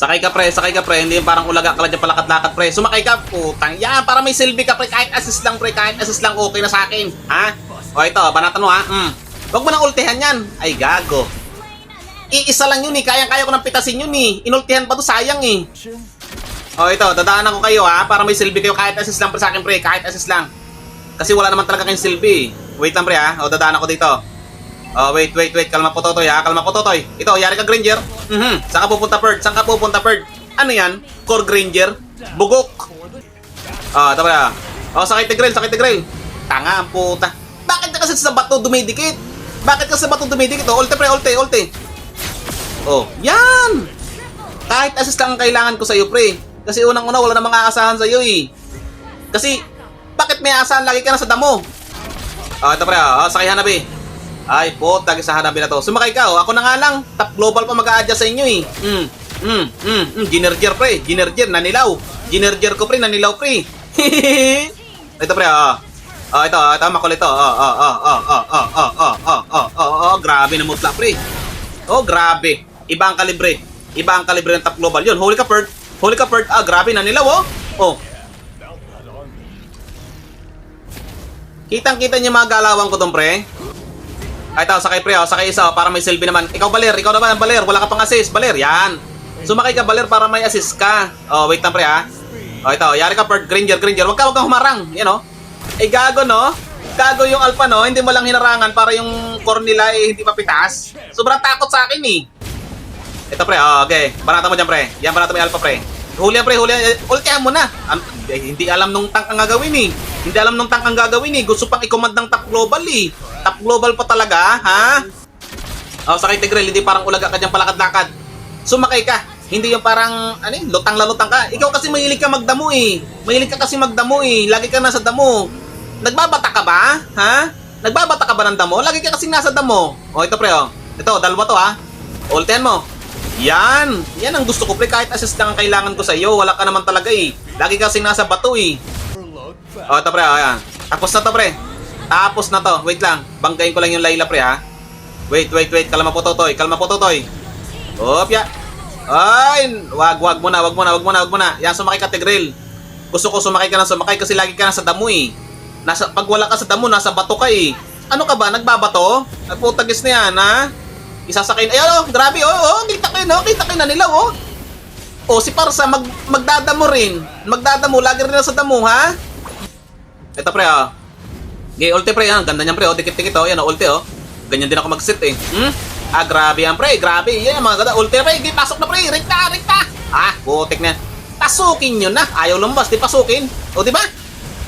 Sakay ka pre, hindi yung parang ulaga ka lang dyan palakat-lakat pre. Sumakay ka, putang yan, para may silbi ka pre, kahit assist lang pre, kahit assist lang okay na sa akin. Ha? O ito, banatan mo ha. Huwag mo nang ultihan yan. Ay gago. Iisa lang yun eh, kayang-kaya ko nang pitasin yun eh. Inultihan pa to, sayang eh. O ito, dadaanan ko kayo ha, para may silbi kayo kahit assist lang pre sa akin pre, kahit assist lang. Kasi wala naman talaga kayong silbi. Wait lang pre ha, o dadaanan ko dito. Oh, wait. Kalma po, Totoy, ha? Kalma po, Totoy. Ito, yari ka, Granger. Saan ka pupunta, Perd? Saan ka pupunta, Perd? Ano yan? Core Granger? Bugok. Oh, ito pala. Oh, sakay Tigrel. Tanga ang puta. Bakit ka kasi sa bato dumidikit? Oh, ulte, pre, ulte. Oh, yan! Kahit assist lang ang kailangan ko sa'yo, pre. Kasi unang-una, wala namang aasahan sa'yo, eh. Kasi, bakit may aasahan lagi ka na sa damo? Oh, ito, pre, oh, sakay Hanabi. Ay, puta, sa Hanabi na to. Sumakay ka, oh. Ako na nga lang. Top global pa mag-a-adjust sa inyo, eh. Ginerger, pre. Ginerger, nanilaw. Ginerger ko, pre. Nanilaw, pre. Ito, pre, oh. Oh, ito, makulit to. Grabe na mutla, pre. Oh, grabe. Iba ang kalibre ng top global. Yun, huli ka, Perd. Ah, grabe, nanilaw, oh. Oh. Kitang-kita niyo mga galawan ko doon, pre. Ay, ito, sakay pre, sakay isa, para may silbi naman. Ikaw naman, Baler, wala ka pang assist, Baler, yan. Sumakay ka, Baler, para may assist ka. Oh, wait lang pre, ha. Oh, ito, yari ka, Perd, Granger. Wag kang humarang, yan, oh. Eh, gago, no? Gago yung alpha, no? Hindi mo lang hinarangan para yung core nila, eh, hindi papitas. Sobrang takot sa akin, eh. Ito, pre, oh, okay. Banata mo dyan, pre. Yan, banata mo yung alpha, pre. Huli yan, pre, ultihan mo na. Hindi alam nung tank ang gagawin, eh. Gusto pang i-command ng top global, eh. Top global pa talaga, ha? Oh, sakay Tigrel, hindi parang ulaga ka dyan palakad-lakad. Sumakay ka. Hindi yung parang, lutang ka. Ikaw kasi mahilig ka magdamo, eh. Lagi ka nasa damo. Nagbabata ka ba? Ha? Nagbabata ka ba ng damo? Lagi ka kasi nasa damo. Oh, ito pre, oh. Ito, dalawa to, ha? Ultihan mo. Yan ang gusto ko, pre. Kahit assist lang ang kailangan ko sa iyo. Wala ka naman talaga, eh. Lagi kasi nasa bato, eh. Oh, ito pre, oh, yan. Tapos na to, pre. Wait lang. Banggain ko lang yung Layla, pre, ha? Wait. Kalma po, Totoy. Opya. Ay, wag muna. Yan, sumakay ka, Tigrel. Gusto ko sumakay ka kasi lagi ka nasa damo, eh. Pag wala ka sa damo, nasa bato ka, eh. Ano ka ba? Nagbabato? Nagputagis na yan, ha? Isasakay na. Ayun, grabe, kita kayo na nila, oh. Oh, si Parsa, magdadamo rin. Lagi rin nasa damo, ha? Ito, pre, oh. Okay, ulte, pre, ha? Ganda niyan, pre, oh. Dikit-dikit, oh. Yan, oh, ulte, oh. Ganyan din ako mag-sit, eh. Ah, grabe yan, pre. Grabe. Yan, mga ganda. Ulte, pre. Pasok na, pre. Rekta. Ah, butik na yan. Pasukin nyo na. Ayaw lumbas, di pasukin. O, di ba?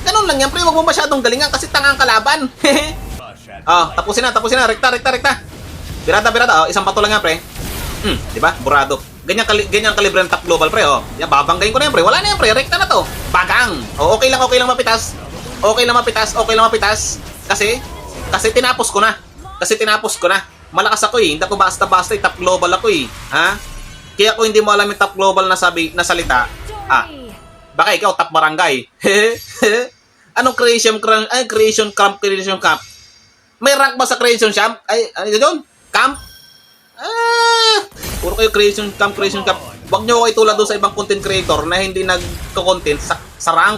Ganun lang yan, pre. Huwag mo masyadong galingan kasi tangang kalaban. Oh, tapusin na. Rekta. Birada. Oh, isang pato lang yan, pre. Di ba? Burado. Ganyan kalibre ng top global, pre, oh. Yan, babanggayin ko na yan, pre. Wala na yan, pre. Rekta na to. Bagang. Oh, okay lang mapitas. Kasi tinapos ko na. Malakas ako, eh. Hindi ako basta-basta, top global ako, eh. Ha? Kaya kung hindi mo alam yung top global na salita, baka ikaw top barangay. Anong creation camp? May rank ba sa creation camp? Ay, ano yun? Camp? Puro kayo creation camp. Huwag nyo ako itulad doon sa ibang content creator na hindi nagko-content sa rank.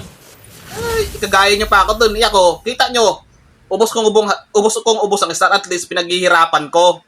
Ay, ikagaya nyo pa ako doon. Ako, kita nyo. Ubos kong ubos ang star, at least pinaghihirapan ko.